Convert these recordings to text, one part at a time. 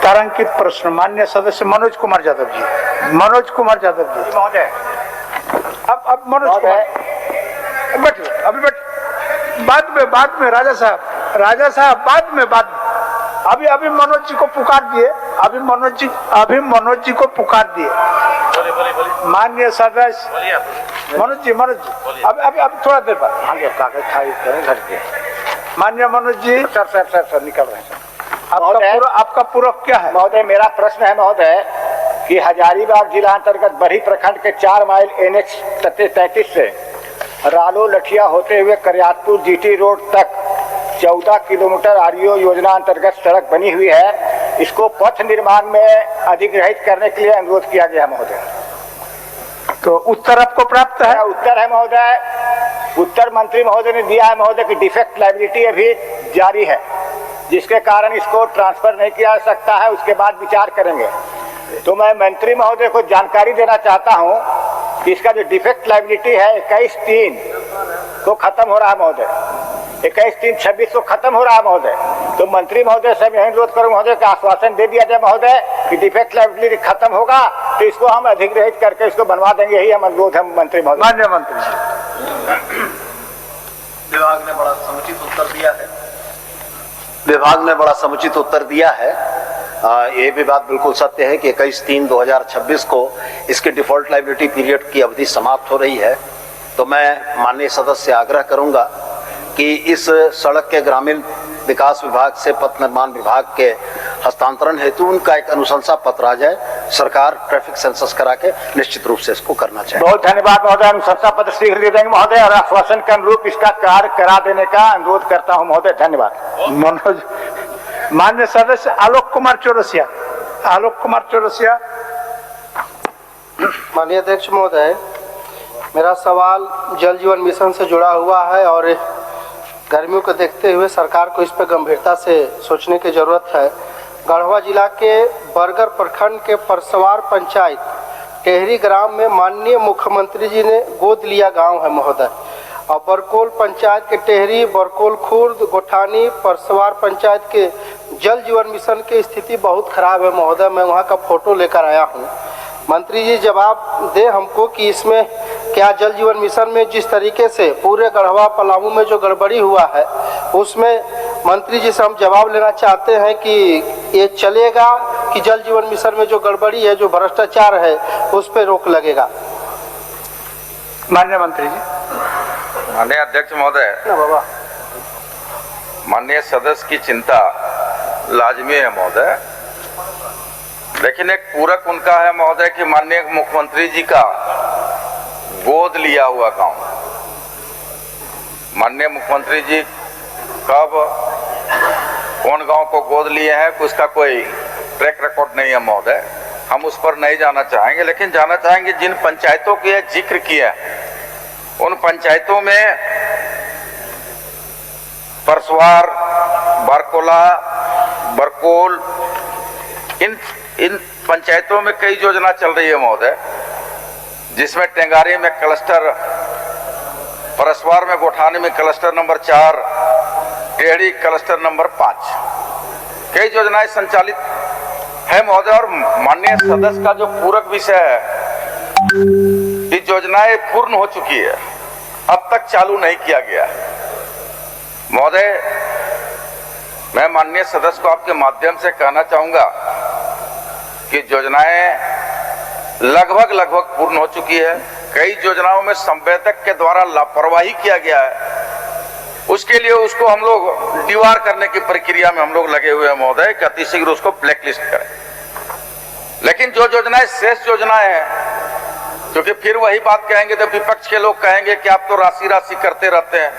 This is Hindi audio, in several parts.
तारांकित प्रश्न माननीय सदस्य मनोज कुमार यादव जी। मनोज कुमार यादव जी महोदय, अब मनोज कुमार बैठो, अभी बैठ, बाद में राजा साहब बाद में अभी मनोज जी को पुकार दिए, अभी मनोज जी को पुकार दिए। माननीय सदस्य मनोज जी अब थोड़ा देर बाद आगे कागज खारिज करें घर के। माननीय मनोज जी सर निकल रहे हैं। आपका पूरक क्या है? महोदय मेरा प्रश्न है महोदय कि हजारीबाग जिला अंतर्गत बरही प्रखंड के 4 माइल NH 33 से रालो लठिया होते हुए करियातपुर GT रोड तक 14 किलोमीटर REO योजना अंतर्गत सड़क बनी हुई है। इसको पथ निर्माण में अधिग्रहित करने के लिए अनुरोध किया गया महोदय। तो उत्तर आपको प्राप्त है? उत्तर है महोदय, उत्तर मंत्री महोदय ने दिया है महोदय कि डिफेक्ट लायबिलिटी अभी जारी है, जिसके कारण इसको ट्रांसफर नहीं किया जा सकता है, उसके बाद विचार करेंगे। तो मैं मंत्री महोदय को जानकारी देना चाहता हूं कि इसका जो डिफेक्ट लायबिलिटी है 21/3 को खत्म हो रहा है महोदय, 21/3/26 को खत्म हो रहा है महोदय। तो मंत्री महोदय से मैं अनुरोध करूं महोदय का आश्वासन दे दिया जाए महोदय कि डिफेक्ट लायबिलिटी खत्म होगा तो इसको हम अधिग्रहित करके इसको बनवा देंगे, यही हम अनुरोध है मंत्री महोदय। माननीय मंत्री जी, विभाग ने बड़ा समुचित उत्तर दिया है। ये भी बात बिल्कुल सत्य है कि 21/3/2026 को इसके डिफॉल्ट लायबिलिटी पीरियड की अवधि समाप्त हो रही है। तो मैं माननीय सदस्य से आग्रह करूंगा कि इस सड़क के ग्रामीण विकास विभाग से पथ निर्माण विभाग के हस्तांतरण हेतु उनका एक अनुशंसा पत्र आ जाए। सरकार ट्रैफिक सेंसस करा के निश्चित रूप से इसको करना चाहिए। बहुत धन्यवाद महोदय, अनुशंसा पत्र शीघ्र दे देंगे महोदय और आश्वासन के अनुरूप इसका कार्य करा देने का अनुरोध करता हूं महोदय। धन्यवाद। मनोज। माननीय सदस्य आलोक कुमार चौरसिया। माननीय अध्यक्ष महोदय, मेरा सवाल जल जीवन मिशन से जुड़ा हुआ है और गर्मियों को देखते हुए सरकार को इस पर गंभीरता से सोचने की जरूरत है। गढ़वा जिला के बरगर प्रखंड के परसवार पंचायत टेहरी ग्राम में माननीय मुख्यमंत्री जी ने गोद लिया गांव है महोदय, और बरकोल पंचायत के टेहरी, बरकोल खुर्द, गोठानी, परसवार पंचायत के जल जीवन मिशन की स्थिति बहुत खराब है महोदय। मैं वहां का फोटो लेकर आया हूं। मंत्री जी जवाब दे हमको कि इसमें क्या जल जीवन मिशन में जिस तरीके से पूरे गढ़वा पलामू में जो गड़बड़ी हुआ है उसमें मंत्री जी से हम जवाब लेना चाहते हैं कि ये चलेगा कि जल जीवन मिशन में जो गड़बड़ी है, जो भ्रष्टाचार है, उस पर रोक लगेगा। माननीय मंत्री जी। माननीय अध्यक्ष महोदय, माननीय सदस्य की चिंता लाजमी है महोदय, लेकिन एक पूरक उनका है महोदय कि माननीय मुख्यमंत्री जी का गोद लिया हुआ गांव, माननीय मुख्यमंत्री जी कब कौन गांव को गोद लिए हैं उसका कोई ट्रैक रिकॉर्ड नहीं है महोदय। हम उस पर नहीं जाना चाहेंगे, लेकिन जाना चाहेंगे जिन पंचायतों के जिक्र किया उन पंचायतों में परसवार, बारकोला, बरकोल, इन पंचायतों में कई योजना चल रही है महोदय, जिसमें टेंगारी में क्लस्टर, परसवार में गोठानी में cluster number 4, Tehri cluster number 5, कई योजनाएं संचालित है महोदय। और माननीय सदस्य का जो पूरक विषय है, ये योजनाएं पूर्ण हो चुकी है, अब तक चालू नहीं किया गया महोदय। मैं माननीय सदस्य को आपके माध्यम से कहना चाहूंगा कि योजनाएं लगभग पूर्ण हो चुकी है। कई योजनाओं में संवेदक के द्वारा लापरवाही किया गया है, उसके लिए उसको हम लोग दीवार करने की प्रक्रिया में हम लोग लगे हुए हैं महोदय कि अतिशीघ्र उसको ब्लैकलिस्ट करें। लेकिन जो योजनाएं शेष योजनाएं हैं, क्योंकि फिर वही बात कहेंगे तो विपक्ष के लोग कहेंगे कि आप तो राशि करते रहते हैं,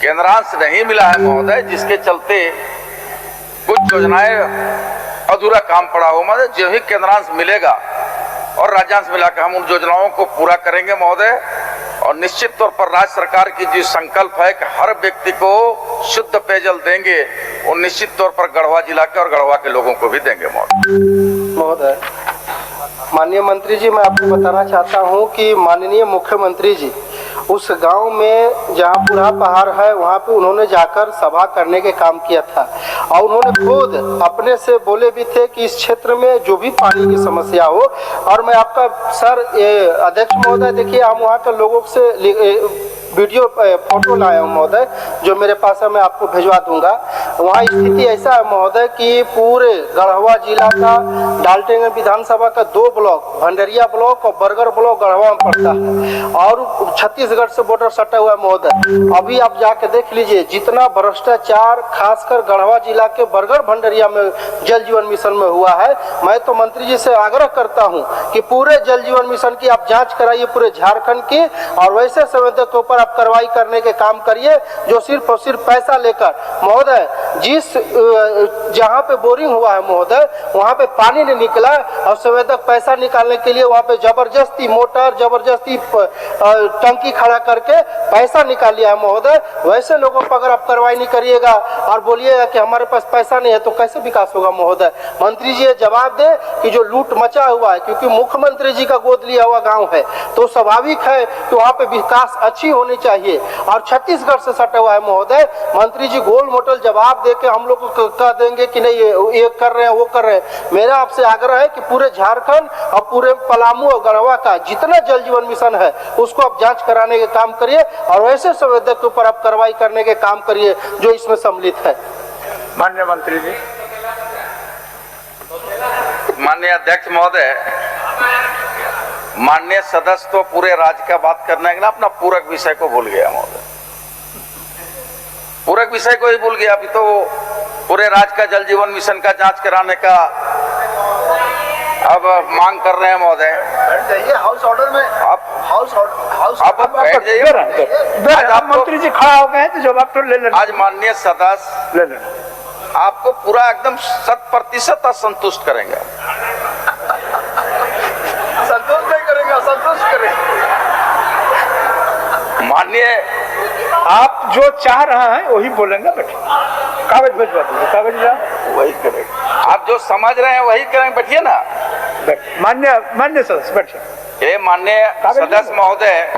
केंद्रांश नहीं मिला है महोदय, जिसके चलते कुछ योजनाएं अधूरा काम पड़ा हो महोदय। जो ही केंद्रांश मिलेगा और राज्यांश मिलाकर हम उन योजनाओं को पूरा करेंगे महोदय। और निश्चित तौर पर राज्य सरकार की जो संकल्प है कि हर व्यक्ति को शुद्ध पेयजल देंगे, वो निश्चित तौर पर गढ़वा जिला के और गढ़वा के लोगों को भी देंगे महोदय। माननीय मंत्री जी, मैं आपको बताना चाहता हूं कि माननीय मुख्यमंत्री जी उस गांव में जहां बूढ़ा पहाड़ है वहां पे उन्होंने जाकर सभा करने के काम किया था और उन्होंने खुद अपने से बोले भी थे कि इस क्षेत्र में जो भी पानी की समस्या हो। और मैं आपका सर अध्यक्ष महोदय देखिए, हम वहाँ के लोगों से वीडियो फोटो लाया हूँ महोदय, जो मेरे पास है मैं आपको भिजवा दूंगा। वहाँ स्थिति ऐसा है महोदय कि पूरे गढ़वा जिला का डाल्टनगंज विधानसभा का 2 ब्लॉक, भंडरिया ब्लॉक और बरगढ़ ब्लॉक गढ़वा में पड़ता है और छत्तीसगढ़ से बॉर्डर सटा हुआ है महोदय। अभी आप जाके देख लीजिए जितना भ्रष्टाचार खासकर गढ़वा जिला के बरगढ़ भंडरिया में जल जीवन मिशन में हुआ है। मैं तो मंत्री जी से आग्रह करता हूँ कि पूरे जल जीवन मिशन की आप जाँच कराइए पूरे झारखंड की, और वैसे संवेदक के ऊपर कार्रवाई करने के काम करिए जो सिर्फ और सिर्फ पैसा लेकर। महोदय जिस जहां पे बोरिंग हुआ है महोदय वहां पे पानी नहीं निकला और संवेदक पैसा निकालने के लिए वहां पे जबरदस्ती मोटर जबरदस्ती टंकी खड़ा करके पैसा निकाल लिया है महोदय। वैसे लोगों पर अगर आप कार्रवाई नहीं करिएगा और बोलिएगा कि हमारे पास पैसा नहीं है तो कैसे विकास होगा महोदय। मंत्री जी जवाब दे कि जो लूट मचा हुआ है, क्योंकि मुख्यमंत्री जी का गोद लिया हुआ गाँव है तो स्वाभाविक है कि वहाँ पे विकास अच्छी होनी चाहिए और छत्तीसगढ़ से सटा हुआ है महोदय। मंत्री जी गोल मोटल जवाब देके हम लोग को कह देंगे कि नहीं ये कर रहे हैं वो कर रहे हैं। मेरा आपसे आग्रह है कि पूरे झारखंड और पूरे पलामू और गढ़वा का जितना जल जीवन मिशन है उसको आप जांच कराने के काम करिए और वैसे संवेदक के ऊपर आप कार्रवाई करने के काम करिए जो इसमें सम्मिलित है। माननीय मंत्री जी। माननीय अध्यक्ष महोदय, माननीय सदस्य तो पूरे राज्य का बात करने के लिए अपना पूरक विषय को भूल गया महोदय, पूरक विषय को ही भूल गया। अभी तो पूरे राज्य का जल जीवन मिशन का जांच कराने का अब मांग कर रहे हैं महोदय। बैठ जाइए हाउस ऑर्डर में, आप हाउस आप बैठ जाइए। आप मंत्री जी खड़ा हो गए हैं तो जवाब तो ले लेना। आज माननीय सदस्य ले लेना। आपको पूरा एकदम 100% असंतुष्ट करेंगे। संतोष नहीं करेंगे, असंतुष्ट करेंगे। माननीय आप जो चाह रहे हैं वही बोलेंगे। बैठे कागज भिजवा दीजिए, कागज वही करेंगे। आप जो समझ रहे हैं वही करेंगे। बैठिए ना। मान्य सदस्य बैठिए। ये माननीय सदस्य महोदय,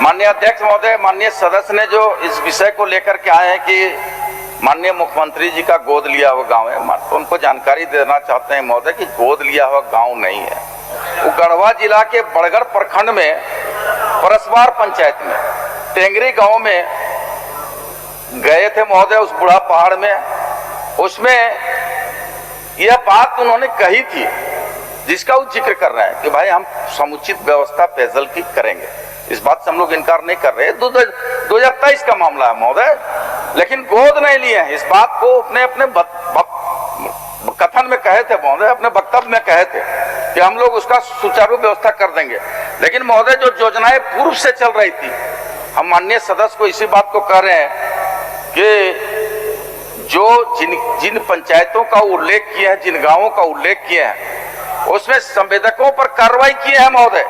माननीय अध्यक्ष महोदय, माननीय सदस्य ने जो इस विषय को लेकर के आए हैं कि माननीय मुख्यमंत्री जी का गोद लिया हुआ गांव है, तो उनको जानकारी देना चाहते हैं महोदय कि गोद लिया हुआ गांव नहीं है। वो गढ़वा जिला के बड़गढ़ प्रखंड में परसवार पंचायत में टेंगरी गांव में गए थे महोदय, उस बूढ़ा पहाड़ में। उसमें यह बात उन्होंने कही थी जिसका वो जिक्र कर रहे हैं कि भाई हम समुचित व्यवस्था पेयजल की करेंगे। इस बात से हम लोग इनकार नहीं कर रहे। 2023 का मामला है महोदय, लेकिन गोद नहीं लिए हैं। इस बात को अपने कथन में कहे थे महोदय, अपने वक्तव्य में कहे थे कि हम लोग उसका सुचारू व्यवस्था कर देंगे। लेकिन महोदय जो योजनाएं पूर्व से चल रही थी, हम माननीय सदस्य को इसी बात को कह रहे हैं कि जो जिन पंचायतों का उल्लेख किए हैं, जिन गांवों का उल्लेख किए हैं, उसमें संवेदकों पर कार्रवाई किए हैं महोदय।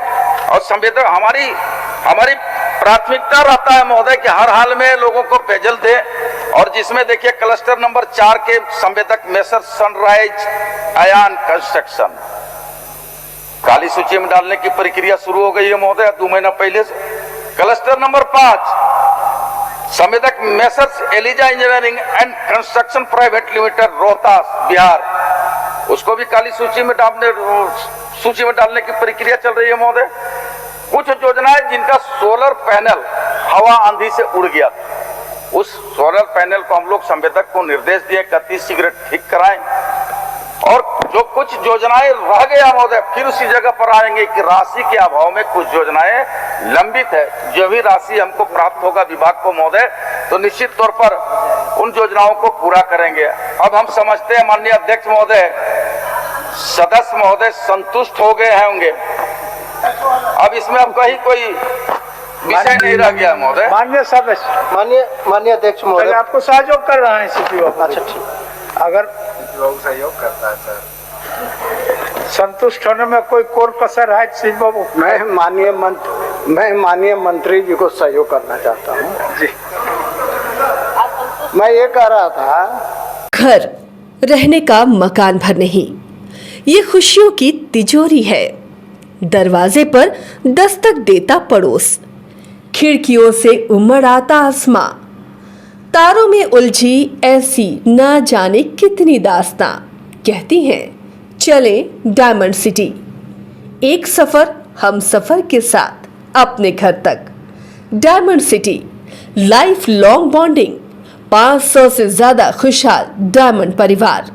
और संवेदक हमारी प्राथमिकता रहता है महोदय कि हर हाल में लोगों को पेयजल दे। और जिसमें देखिए क्लस्टर नंबर 4 के संवेदक मेसर सनराइज आयान कंस्ट्रक्शन काली सूची में डालने की प्रक्रिया शुरू हो गई है महोदय 2 महीना पहले से। क्लस्टर नंबर 5 संवेदक messrs Eliza engineering and construction private limited Rohtas Bihar, उसको भी काली सूची में डालने की प्रक्रिया चल रही है महोदय। कुछ योजनाएं जिनका सोलर पैनल हवा आंधी से उड़ गया, उस सोलर पैनल को हम लोग संवेदक को निर्देश दिए कि अति शीघ्र ठीक कराएं। और जो कुछ योजनाएं रह गया महोदय, फिर उसी जगह पर आएंगे कि राशि के अभाव में कुछ योजनाएं लंबित है। जो भी राशि हमको प्राप्त होगा विभाग को महोदय, तो निश्चित तौर पर उन योजनाओं को पूरा करेंगे। अब हम समझते हैं माननीय अध्यक्ष महोदय, सदस्य महोदय संतुष्ट हो गए होंगे। अब इसमें अब कहीं कोई विषय नहीं रह गया महोदय। माननीय सदस्य, माननीय अध्यक्ष महोदय, आपको सहयोग कर रहे हैं सीपीओ। अच्छा ठीक, अगर सहयोग करता है सर। संतुष्ट होने में कोई कोर कसर है सीपीओ? मैं माननीय मंत्री जी को सहयोग करना चाहता हूँ जी। मैं ये कह रहा था, घर रहने का मकान भर नहीं, ये खुशियों की तिजोरी है। दरवाजे पर दस्तक देता पड़ोस, खिड़कियों से उमड़ आता आसमां, तारों में उलझी ऐसी ना जाने कितनी दास्तां। कहती हैं चले डायमंड सिटी, एक सफर हम सफर के साथ अपने घर तक। Diamond city, life long bonding, 500 से ज्यादा खुशहाल डायमंड परिवार।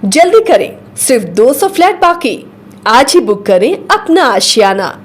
जल्दी करें, सिर्फ 200 फ्लैट बाकी। आज ही बुक करें अपना आशियाना।